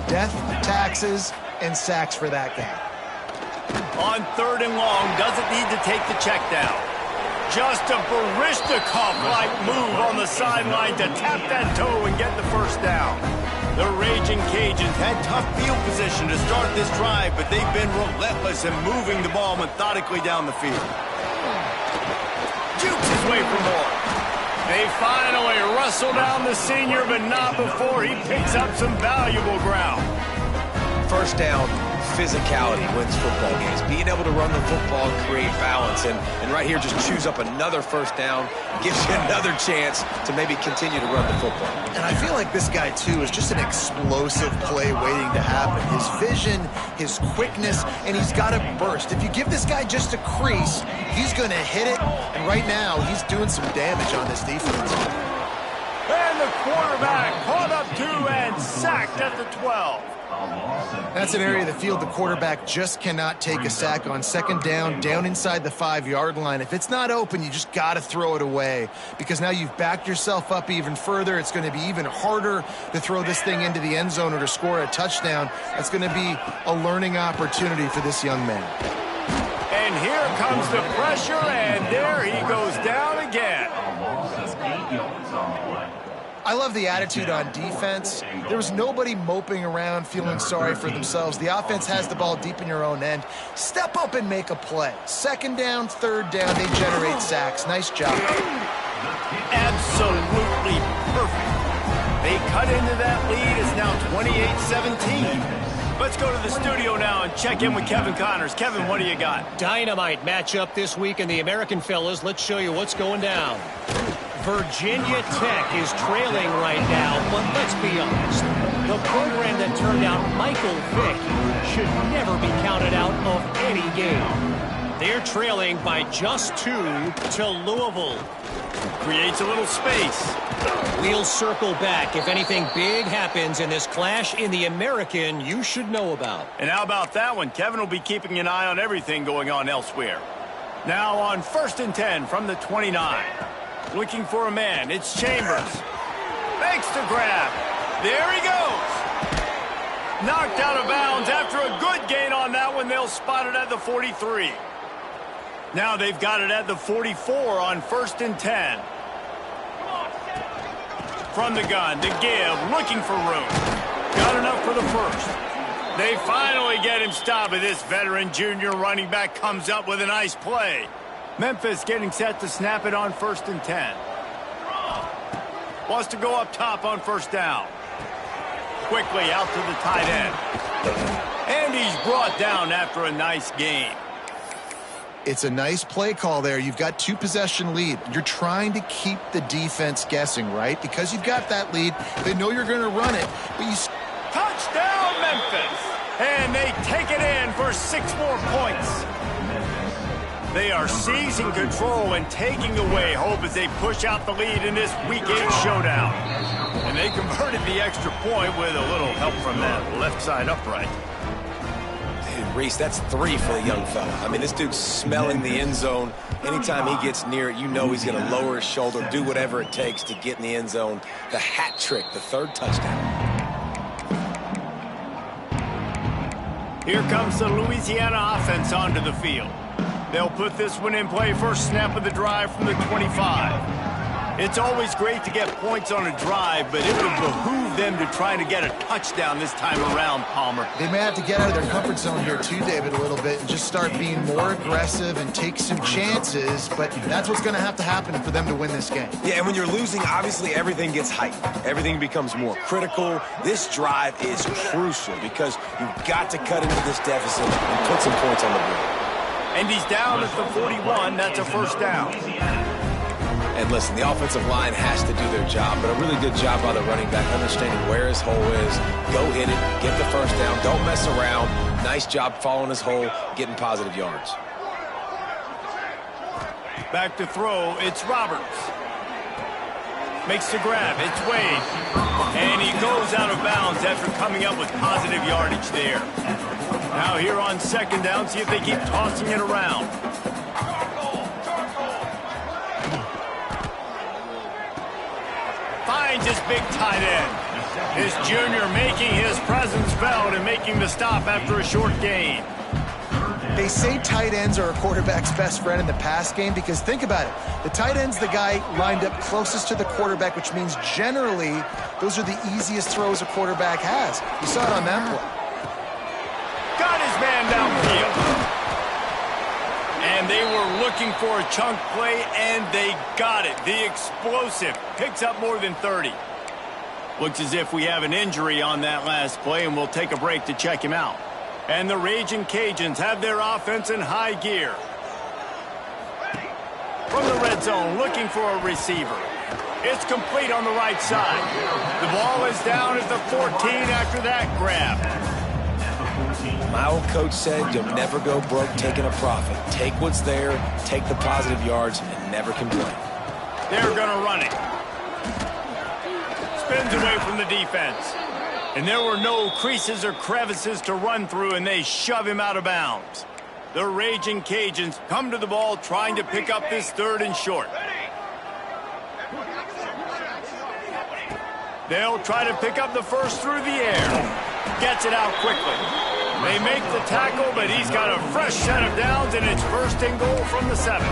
Death, taxes, and sacks for that guy. On third and long, doesn't need to take the check down. Just a Barishnikov-like move on the sideline to tap that toe and get the first down. The Raging Cajuns had tough field position to start this drive, but they've been relentless in moving the ball methodically down the field. Jukes his way for more. They finally wrestle down the senior, but not before he picks up some valuable ground. First down, physicality wins football games. Being able to run the football and create balance. And right here, just choose up another first down. Gives you another chance to maybe continue to run the football. And I feel like this guy, too, is just an explosive play waiting to happen. His vision, his quickness, and he's got a burst. If you give this guy just a crease, he's going to hit it. And right now, he's doing some damage on this defense. And the quarterback caught up to and sacked at the 12. That's an area of the field the quarterback just cannot take a sack on. Second down, down inside the 5-yard line. If it's not open, you just got to throw it away because now you've backed yourself up even further. It's going to be even harder to throw this thing into the end zone or to score a touchdown. That's going to be a learning opportunity for this young man. And here comes the pressure, and there he goes down again. I love the attitude on defense. There was nobody moping around feeling sorry for themselves. The offense has the ball deep in your own end. Step up and make a play. Second down, third down, they generate sacks. Nice job. Absolutely perfect. They cut into that lead. It's now 28-17. Let's go to the studio now and check in with Kevin Connors. Kevin, what do you got? Dynamite matchup this week in the American fellas. Let's show you what's going down. Virginia Tech is trailing right now, but let's be honest. The program that turned out Michael Vick should never be counted out of any game. They're trailing by just 2 to Louisville. Creates a little space. We'll circle back if anything big happens in this clash in the American you should know about. And how about that one? Kevin will be keeping an eye on everything going on elsewhere. Now on 1st and 10 from the 29. Looking for a man. It's Chambers. Makes the grab. There he goes. Knocked out of bounds after a good gain on that one. They'll spot it at the 43. Now they've got it at the 44 on 1st and 10. From the gun, the give, looking for room. Got enough for the first. They finally get him stopped, but this veteran junior running back comes up with a nice play. Memphis getting set to snap it on 1st and 10. Wants to go up top on 1st down. Quickly out to the tight end. And he's brought down after a nice gain. It's a nice play call there. You've got 2-possession lead. You're trying to keep the defense guessing, right? Because you've got that lead. They know you're going to run it. But you... Touchdown, Memphis! And they take it in for 6 more points. They are seizing control and taking away hope as they push out the lead in this Week 8 showdown. And they converted the extra point with a little help from that left side upright. Dude, Reese, that's 3 for the young fella. I mean, this dude's smelling the end zone. Anytime he gets near it, you know he's going to lower his shoulder, do whatever it takes to get in the end zone. The hat trick, the 3rd touchdown. Here comes the Louisiana offense onto the field. They'll put this one in play. First snap of the drive from the 25. It's always great to get points on a drive, but it would behoove them to try to get a touchdown this time around, Palmer. They may have to get out of their comfort zone here too, David, a little bit and just start being more aggressive and take some chances, but that's what's going to have to happen for them to win this game. Yeah, and when you're losing, obviously everything gets heightened. Everything becomes more critical. This drive is crucial because you've got to cut into this deficit and put some points on the board. And he's down at the 41. That's a first down. And listen, the offensive line has to do their job, but a really good job by the running back, understanding where his hole is. Go hit it, get the first down, don't mess around. Nice job following his hole, getting positive yards. Back to throw, it's Roberts. Makes the grab, it's Wade. And he goes out of bounds after coming up with positive yardage there. Now here on second down, see if they keep tossing it around. Finds his big tight end. His junior making his presence felt and making the stop after a short gain. They say tight ends are a quarterback's best friend in the pass game because think about it. The tight end's the guy lined up closest to the quarterback, which means generally those are the easiest throws a quarterback has. You saw it on that play. Got his man downfield. And they were looking for a chunk play, and they got it. The explosive picks up more than 30. Looks as if we have an injury on that last play, and we'll take a break to check him out. And the Raging Cajuns have their offense in high gear. From the red zone, looking for a receiver. It's complete on the right side. The ball is down at the 14 after that grab. My old coach said you'll never go broke taking a profit. Take what's there, take the positive yards, and never complain. They're going to run it. Spins away from the defense. And there were no creases or crevices to run through, and they shove him out of bounds. The Raging Cajuns come to the ball trying to pick up this third and short. They'll try to pick up the first through the air. Gets it out quickly. They make the tackle, but he's got a fresh set of downs, and it's first and goal from the 7.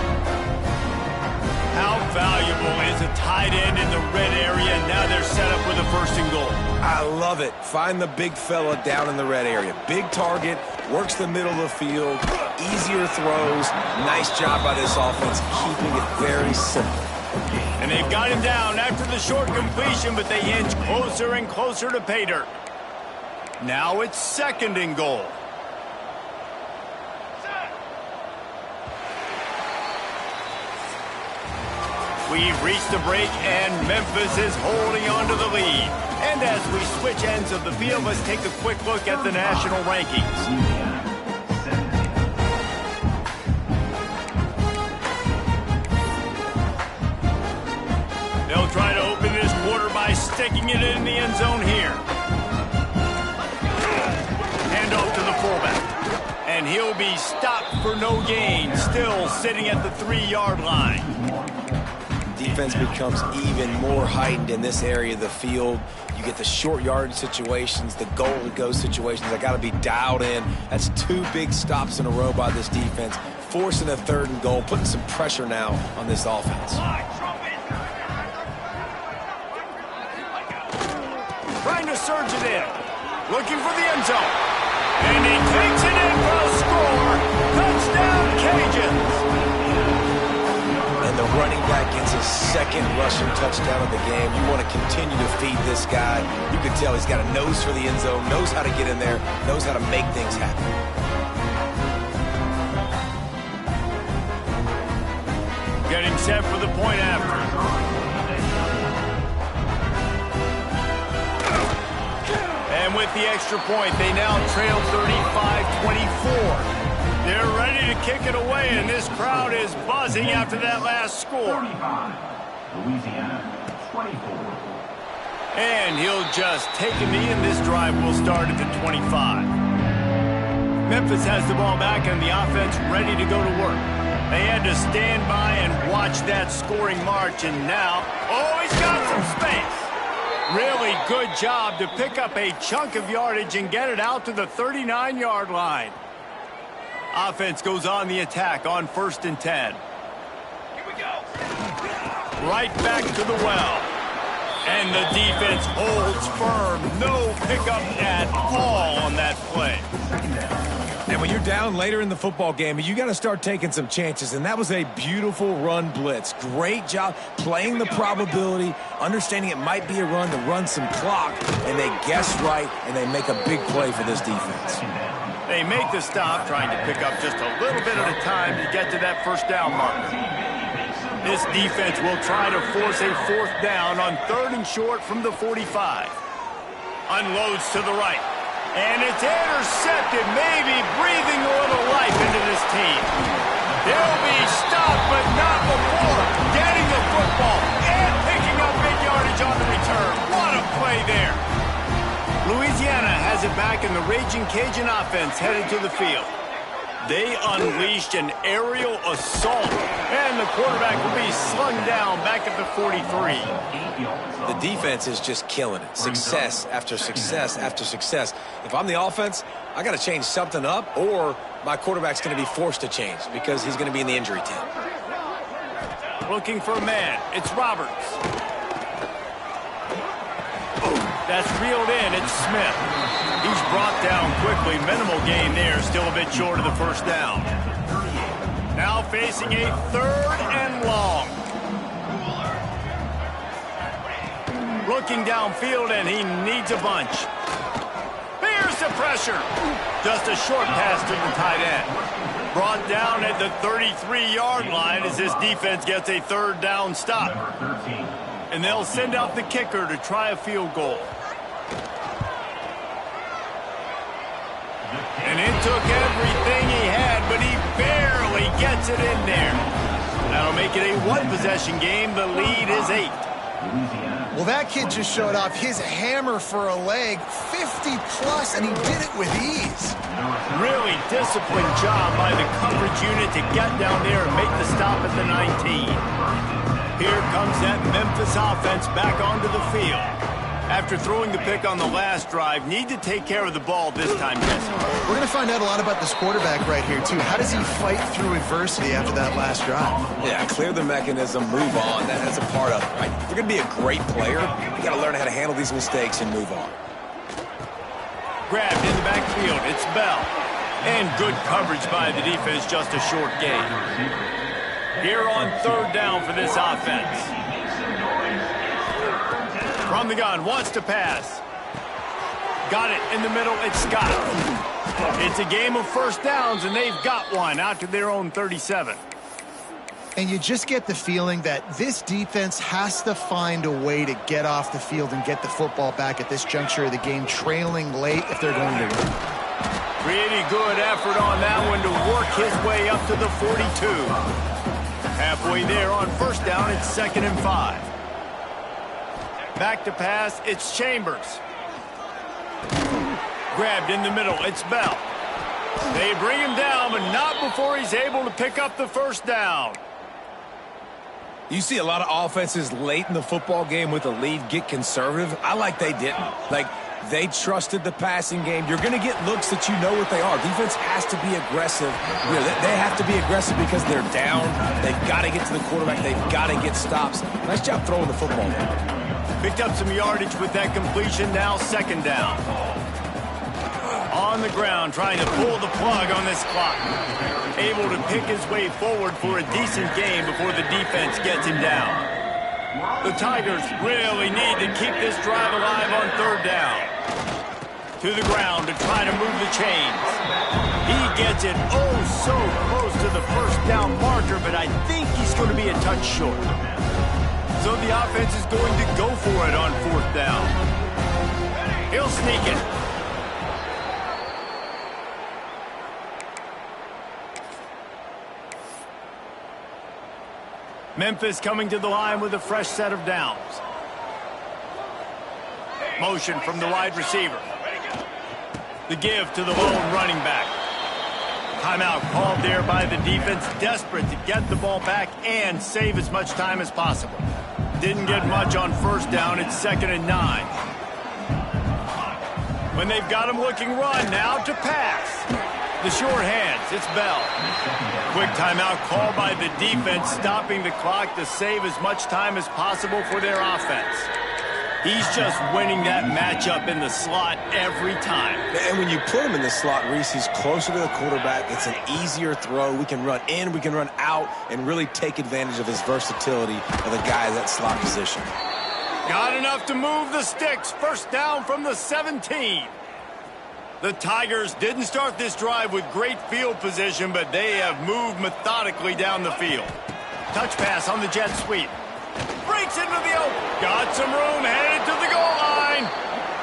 How valuable is a tight end in the red area? Now they're set up with a first and goal. I love it. Find the big fella down in the red area. Big target, works the middle of the field, easier throws. Nice job by this offense, keeping it very simple. And they've got him down after the short completion, but they inch closer and closer to pay dirt. Now it's second and goal. We've reached the break, and Memphis is holding on to the lead. And as we switch ends of the field, let's take a quick look at the national rankings. They'll try to open this quarter by sticking it in the end zone here. Hand off to the fullback. And he'll be stopped for no gain, still sitting at the 3-yard line. Defense becomes even more heightened in this area of the field. You get the short yardage situations, the goal-to-go situations. They got to be dialed in. That's 2 big stops in a row by this defense, forcing a third and goal, putting some pressure now on this offense. Trying to surge it in. Looking for the end zone. And he takes it in for a score. Touchdown, Cajuns. And the running back gets his second rushing touchdown of the game. You want to continue to feed this guy. You can tell he's got a nose for the end zone, knows how to get in there, knows how to make things happen. Getting set for the point after. And with the extra point, they now trail 35-24. They're ready to kick it away, and this crowd is buzzing after that last score. 35, Louisiana, 24. And he'll just take a knee, and this drive will start at the 25. Memphis has the ball back, and the offense ready to go to work. They had to stand by and watch that scoring march, and now, oh, he's got some space. Really good job to pick up a chunk of yardage and get it out to the 39-yard line. Offense goes on the attack on 1st and 10. Here we go. right back to the well. And the defense holds firm. No pickup at all on that play. And when you're down later in the football game, you got to start taking some chances. And that was a beautiful run blitz. Great job playing the probability, understanding it might be a run to run some clock. And they guess right, and they make a big play for this defense. They make the stop, trying to pick up just a little bit at a time to get to that first down marker. This defense will try to force a fourth down on 3rd and short from the 45. Unloads to the right. And it's intercepted, maybe breathing a little life into this team. They'll be stopped, but not before getting the football and picking up big yardage on the return. What a play there. Louisiana has it back in the Raging Cajun offense headed to the field. They unleashed an aerial assault, and the quarterback will be slung down back at the 43. The defense is just killing it. Success after success after success. If I'm the offense, I got to change something up, or my quarterback's going to be forced to change because he's going to be in the injury tent. Looking for a man. It's Roberts. That's reeled in. It's Smith. He's brought down quickly. Minimal gain there. Still a bit short of the first down. Now facing a 3rd and long. Looking downfield, and he needs a bunch. Here's the pressure. Just a short pass to the tight end. Brought down at the 33-yard line as this defense gets a 3rd down stop. And they'll send out the kicker to try a field goal. And it took everything he had, but he barely gets it in there. That'll make it a 1-possession game. The lead is 8. Well, that kid just showed off his hammer for a leg, 50-plus, and he did it with ease. Really disciplined job by the coverage unit to get down there and make the stop at the 19. Here comes that Memphis offense back onto the field. After throwing the pick on the last drive, need to take care of the ball this time, Jesse. We're going to find out a lot about this quarterback right here, too. How does he fight through adversity after that last drive? Yeah, clear the mechanism, move on. That's a part of it, right? If you're going to be a great player, you got to learn how to handle these mistakes and move on. Grabbed in the backfield. It's Bell. And good coverage by the defense, just a short gain. Here on 3rd down for this offense. From the gun, wants to pass. Got it in the middle, it's Scott. It's a game of first downs, and they've got one out to their own 37. And you just get the feeling that this defense has to find a way to get off the field and get the football back at this juncture of the game, trailing late if they're going to win. Pretty good effort on that one to work his way up to the 42. Halfway there on first down, it's 2nd and 5. Back to pass, it's Chambers. Grabbed in the middle, it's Bell. They bring him down, but not before he's able to pick up the first down. You see a lot of offenses late in the football game with a lead get conservative. I like they didn't. Like, they trusted the passing game. You're going to get looks that you know what they are. Defense has to be aggressive. You know, they have to be aggressive because they're down. They've got to get to the quarterback. They've got to get stops. Nice job throwing the football there. Picked up some yardage with that completion, now 2nd down. On the ground, trying to pull the plug on this clock. Able to pick his way forward for a decent game before the defense gets him down. The Tigers really need to keep this drive alive on 3rd down. To the ground to try to move the chains. He gets it oh so close to the first down marker, but I think he's going to be a touch short. So the offense is going to go for it on 4th down. He'll sneak it. Memphis coming to the line with a fresh set of downs. Motion from the wide receiver. The give to the lone running back. Timeout called there by the defense, desperate to get the ball back and save as much time as possible. Didn't get much on first down. It's 2nd and 9. When they've got him looking run, now to pass. The short hands, it's Bell. quick timeout called by the defense, stopping the clock to save as much time as possible for their offense. He's just winning that matchup in the slot every time. And when you put him in the slot, Reese, he's closer to the quarterback. It's an easier throw. We can run in, we can run out, and really take advantage of his versatility of the guy in that slot position. Got enough to move the sticks. First down from the 17. The Tigers didn't start this drive with great field position, but they have moved methodically down the field. Touch pass on the jet sweep. Breaks into the open. Got some room, headed to the goal line.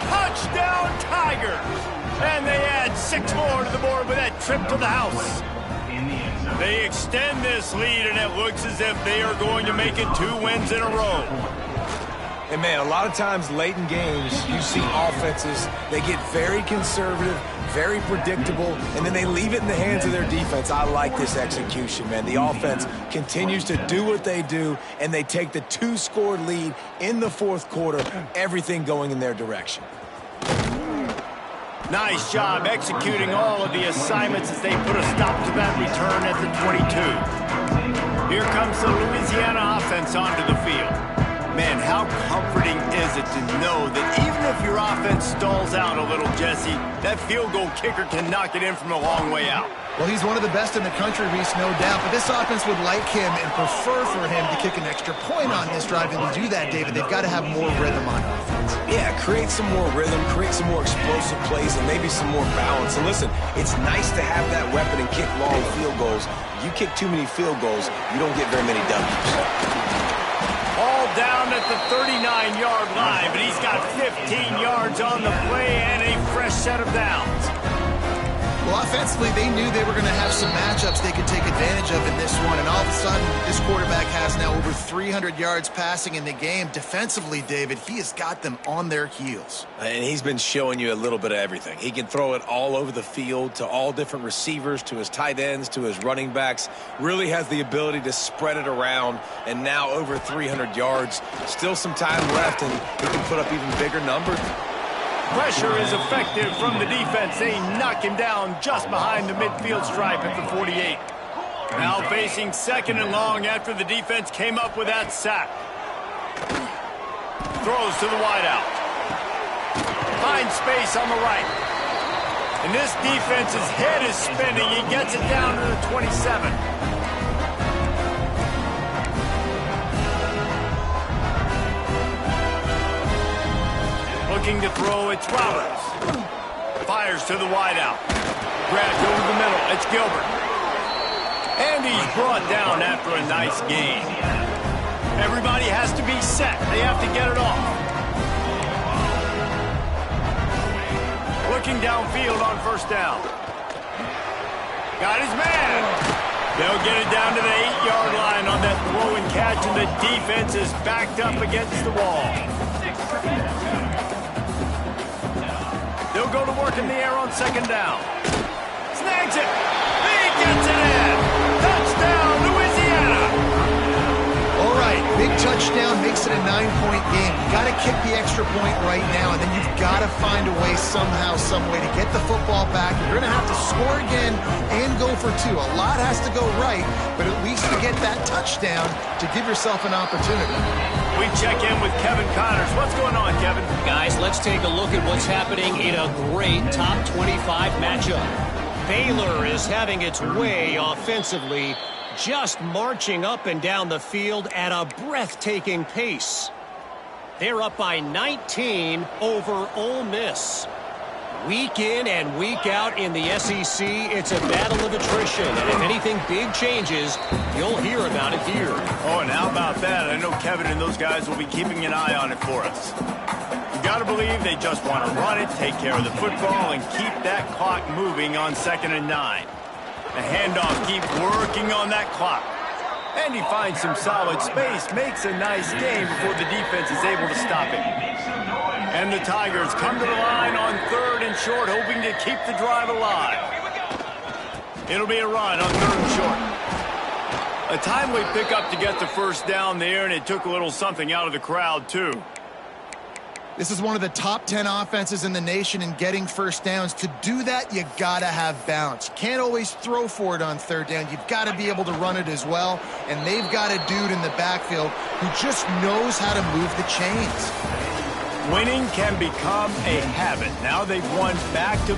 Touchdown, Tigers. And they add 6 more to the board with that trip to the house. They extend this lead, and it looks as if they are going to make it 2 wins in a row. And, man, a lot of times late in games, you see offenses, they get very conservative, very predictable, and then they leave it in the hands of their defense. I like this execution, man. The offense continues to do what they do, and they take the 2-score lead in the fourth quarter, everything going in their direction. Nice job executing all of the assignments as they put a stop to that return at the 22. Here comes the Louisiana offense onto the field. Man, how comforting is it to know that even if your offense stalls out a little, Jesse, that field goal kicker can knock it in from a long way out. Well, he's one of the best in the country, Reese, no doubt. But this offense would like him and prefer for him to kick an extra point on this drive. And to do that, David, they've got to have more rhythm on offense. Yeah, create some more rhythm, create some more explosive plays, and maybe some more balance. And listen, it's nice to have that weapon and kick long field goals. You kick too many field goals, you don't get very many W's. All down at the 39-yard line, but he's got 15 yards on the play and a fresh set of downs. Well, offensively, they knew they were going to have some matchups they could take advantage of in this one, and all of a sudden, this quarterback has now over 300 yards passing in the game. Defensively, David, he has got them on their heels. And he's been showing you a little bit of everything. He can throw it all over the field to all different receivers, to his tight ends, to his running backs. Really has the ability to spread it around, and now over 300 yards. Still some time left, and he can put up even bigger numbers. Pressure is effective from the defense. They knock him down just behind the midfield stripe at the 48. Now facing 2nd and long after the defense came up with that sack. Throws to the wideout. Finds space on the right. And this defense's head is spinning. He gets it down to the 27. Looking to throw, it's Roberts. Fires to the wideout. Grabbed over the middle, it's Gilbert. And he's brought down after a nice gain. Everybody has to be set. They have to get it off. Looking downfield on 1st down. Got his man. They'll get it down to the 8-yard line on that throw and catch, and the defense is backed up against the wall. They'll go to work in the air on 2nd down. Snags it. He gets it in. Touchdown, Louisiana. All right, big touchdown makes it a 9-point game. You got to kick the extra point right now, and then you've got to find a way somehow, some way to get the football back. You're going to have to score again and go for 2. A lot has to go right, but at least to get that touchdown to give yourself an opportunity. We check in with Kevin Connors. What's going on, Kevin? Guys, let's take a look at what's happening in a great top 25 matchup. Baylor is having its way offensively, just marching up and down the field at a breathtaking pace. They're up by 19 over Ole Miss. Week in and week out in the SEC, it's a battle of attrition. And if anything big changes, you'll hear about it here. Oh, and how about that? I know Kevin and those guys will be keeping an eye on it for us. You got to believe they just want to run it, take care of the football, and keep that clock moving on 2nd and 9. The handoff keeps working on that clock. And he finds some solid space, makes a nice game before the defense is able to stop it. And the Tigers come to the line on 3rd and short, hoping to keep the drive alive. It'll be a run on 3rd and short. A timely pickup to get the 1st down there, and it took a little something out of the crowd, too. This is one of the top 10 offenses in the nation in getting first downs. To do that, you got to have balance. You can't always throw for it on third down. You've got to be able to run it as well. And they've got a dude in the backfield who just knows how to move the chains. Winning can become a habit. Now they've won back-to-back